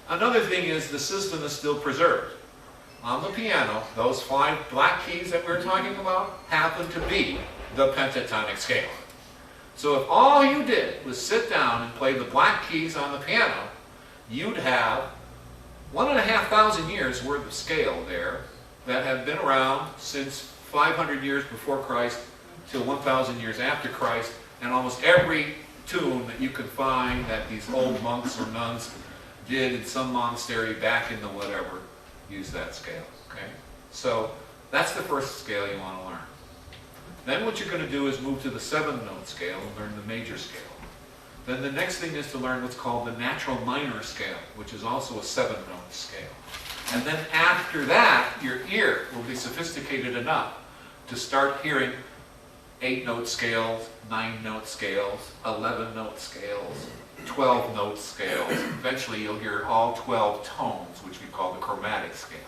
Another thing is the system is still preserved. On the piano, those 5 black keys that we're talking about happen to be the pentatonic scale. So if all you did was sit down and play the black keys on the piano, you'd have 1,500 years worth of scale there that have been around since 500 years before Christ till 1,000 years after Christ, and almost every tune that you could find that these old monks or nuns did in some monastery back in the whatever, use that scale. Okay? So that's the first scale you want to learn. Then what you're going to do is move to the 7-note scale and learn the major scale. Then the next thing is to learn what's called the natural minor scale, which is also a 7-note scale. And then after that, your ear will be sophisticated enough to start hearing 8-note scales, 9-note scales, 11-note scales, 12-note scales. Eventually you'll hear all 12 tones, which we call the chromatic scale.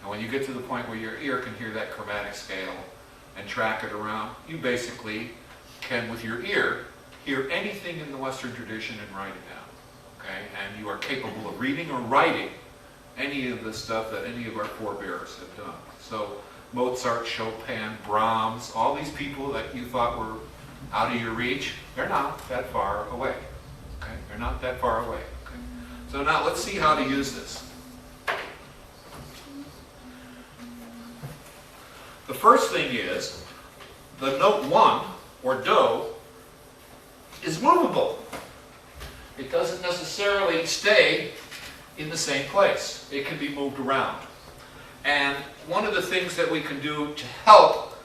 And when you get to the point where your ear can hear that chromatic scale and track it around, you basically can, with your ear, hear anything in the Western tradition and write it down. Okay? And you are capable of reading or writing any of the stuff that any of our forebears have done. So Mozart, Chopin, Brahms, all these people that you thought were out of your reach, they're not that far away. Okay? They're not that far away. Okay? So now let's see how to use this. The first thing is the note 1, or do, is movable. It doesn't necessarily stay in the same place. It can be moved around. And one of the things that we can do to help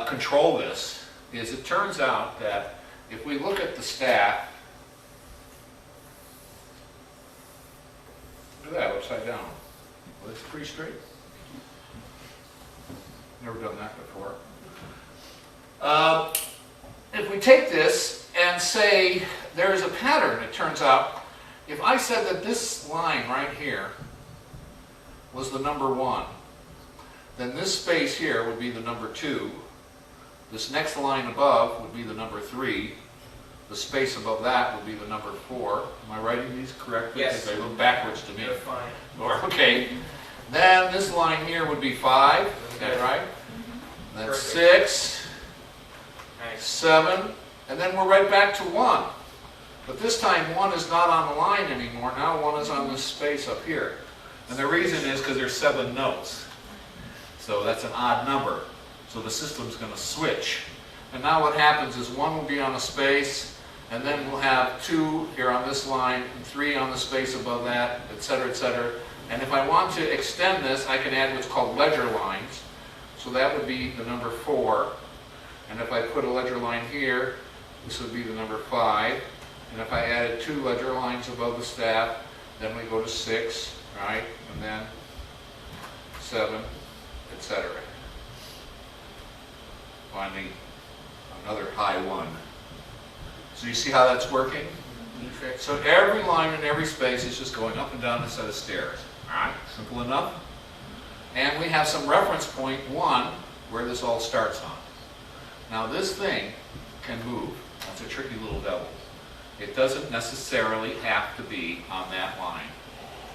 control this is it turns out that if we look at the staff, look at that upside down. Well, it's pretty straight. Never done that before. If we take this and say there's a pattern, it turns out, if I said that this line right here was the number 1, then this space here would be the number 2, this next line above would be the number 3, the space above that would be the number 4. Am I writing these correctly? Yes. Because they look backwards to me. You're fine. Okay. Then this line here would be 5, is that right? Then Perfect. 6, Nice. 7, and then we're right back to 1. But this time 1 is not on the line anymore. Now 1 is on this space up here. And the reason is because there's 7 notes. So that's an odd number. So the system's going to switch. And now what happens is 1 will be on a space, and then we'll have 2 here on this line, and 3 on the space above that, etc., etc. And if I want to extend this, I can add what's called ledger lines. So that would be the number 4. And if I put a ledger line here, this would be the number 5. And if I added 2 ledger lines above the staff, then we go to 6, right? And then 7, etc. Finally, another high 1. So you see how that's working? So every line in every space is just going up and down a set of stairs. All right, simple enough. And we have some reference point 1 where this all starts on. Now this thing can move. That's a tricky little devil. It doesn't necessarily have to be on that line.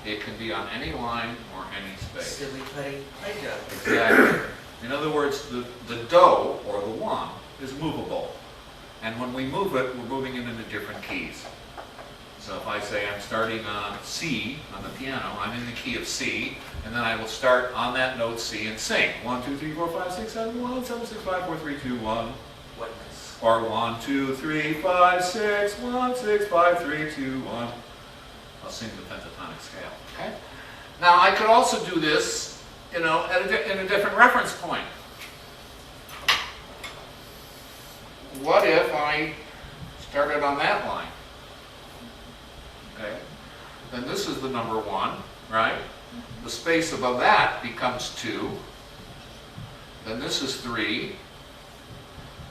It can be on any line or any space. Silly putty Play-Doh. Exactly. In other words, the do, or the 1, is movable. And when we move it, we're moving it into different keys. So if I say I'm starting on C on the piano, I'm in the key of C, and then I will start on that note C and sing. 1, 2, 3, 4, 5, 6, 7, 1, 7, 6, 5, 4, 3, 2, 1. Oneness. Or 1, 2, 3, 5, 6, 1, 6, 5, 3, 2, 1. I'll sing the pentatonic scale. Okay? Now I could also do this, in a different reference point. What if I started on that line? Okay? Then this is the number 1, right? The space above that becomes 2. Then this is 3.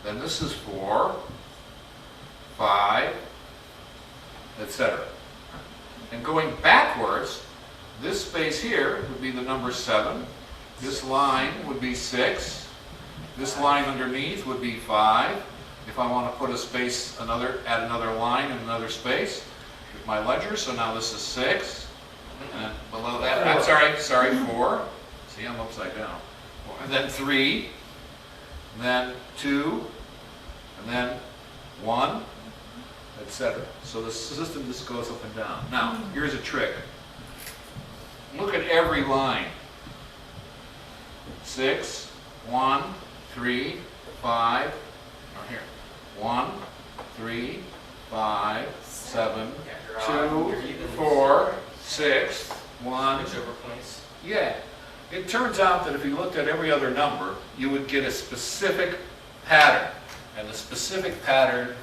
Then this is 4, 5, etc. And going backwards, this space here would be the number 7. This line would be 6. This line underneath would be 5. If I want to put a space, add another line in another space with my ledger, so now this is 6. sorry, 4. See, I'm upside down. And then 3, and then 2, and then 1, etc. So the system just goes up and down. Now, here's a trick. Look at every line. 6, 1, 3, 5, or here. 1, 3, 5, 7, 2, 4, 6, 1. Switch over points. Yeah. It turns out that if you looked at every other number, you would get a specific pattern. And the specific pattern,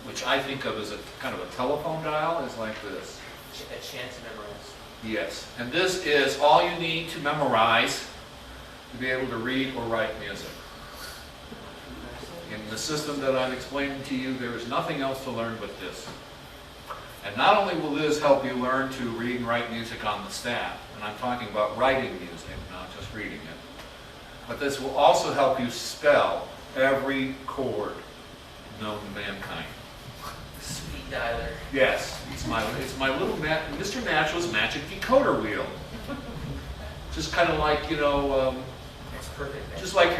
which I think of as a kind of a telephone dial, is like this. A chant to memorize. Yes. And this is all you need to memorize to be able to read or write music. In the system that I'm explaining to you, there is nothing else to learn but this. And not only will this help you learn to read and write music on the staff, and I'm talking about writing music, not just reading it, but this will also help you spell every chord known to mankind. Speed dialer. Yes, it's my little Mr. Natural's magic decoder wheel. Just kind of like, It's perfect. Man. just like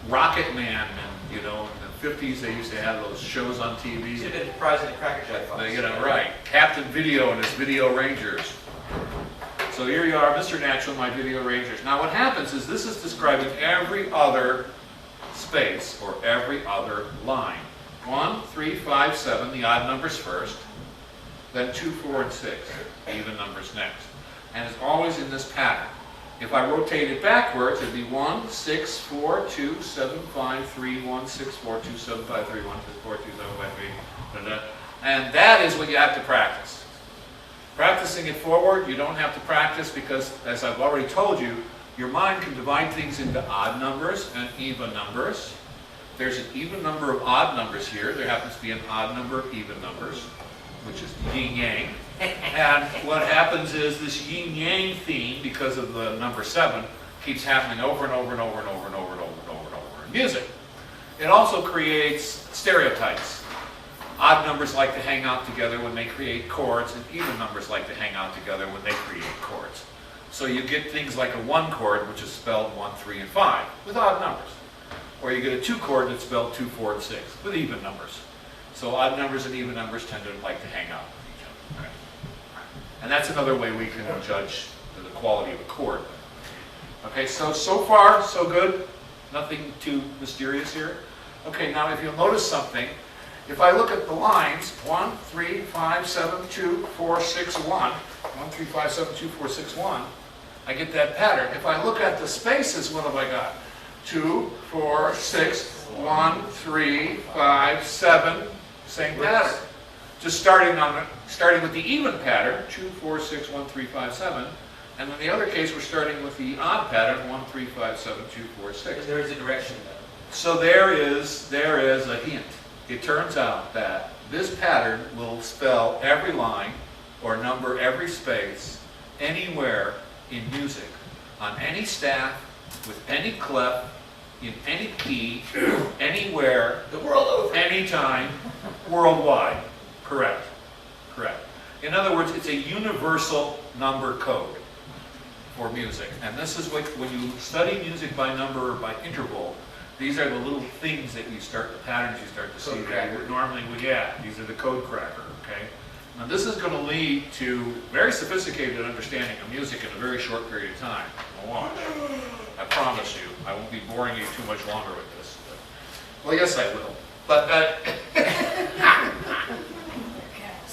Rocket Man, and in the 50s they used to have those shows on TV. Should have been prize in the Cracker Jack box. Right. Captain Video and his Video Rangers. So here you are, Mr. Natural, my Video Rangers. Now what happens is this is describing every other space or every other line. 1, 3, 5, 7, the odd numbers first, then 2, 4, and 6, even numbers next. And it's always in this pattern. If I rotate it backwards, it'd be 1, 6, 4, 2, 7, 5, 3, 1, 6, 4, 2, 7, 5, 3, 1, 6, 4, 2, 7, 5, 3, and that is what you have to practice. Practicing it forward, you don't have to practice because, as I've already told you, your mind can divide things into odd numbers and even numbers. There's an even number of odd numbers here. There happens to be an odd number of even numbers, which is yin-yang. And what happens is this yin-yang theme, because of the number 7, keeps happening over and over and over and over and over and over and over and over in music. It also creates stereotypes. Odd numbers like to hang out together when they create chords, and even numbers like to hang out together when they create chords. So you get things like a 1 chord, which is spelled 1, 3, and 5, with odd numbers. Or you get a 2 chord that's spelled 2, 4, and 6, with even numbers. So odd numbers and even numbers tend to like to hang out with each other. Okay? And that's another way we can judge the quality of a chord. Okay, so far, so good. Nothing too mysterious here. Okay, now if you'll notice something, if I look at the lines, 1, 3, 5, 7, 2, 4, 6, 1, 1, 3, 5, 7, 2, 4, 6, 1, I get that pattern. If I look at the spaces, what have I got? 2, 4, 6, 1, 3, 5, 7, same pattern. Just starting with the even pattern, 2, 4, 6, 1, 3, 5, 7, and in the other case we're starting with the odd pattern, 1, 3, 5, 7, 2, 4, 6. There is a direction though. So there is a hint. It turns out that this pattern will spell every line or number every space anywhere in music, on any staff, with any clef, in any key, anywhere, The world over. anytime, worldwide. Correct. Correct. In other words, it's a universal number code for music. And this is what, when you study music by number or by interval, these are the little things that you start, the patterns you start to see that you normally would, these are the code cracker, okay? Now this is going to lead to very sophisticated understanding of music in a very short period of time. Watch. I promise you, I won't be boring you too much longer with this. Well, yes I will. But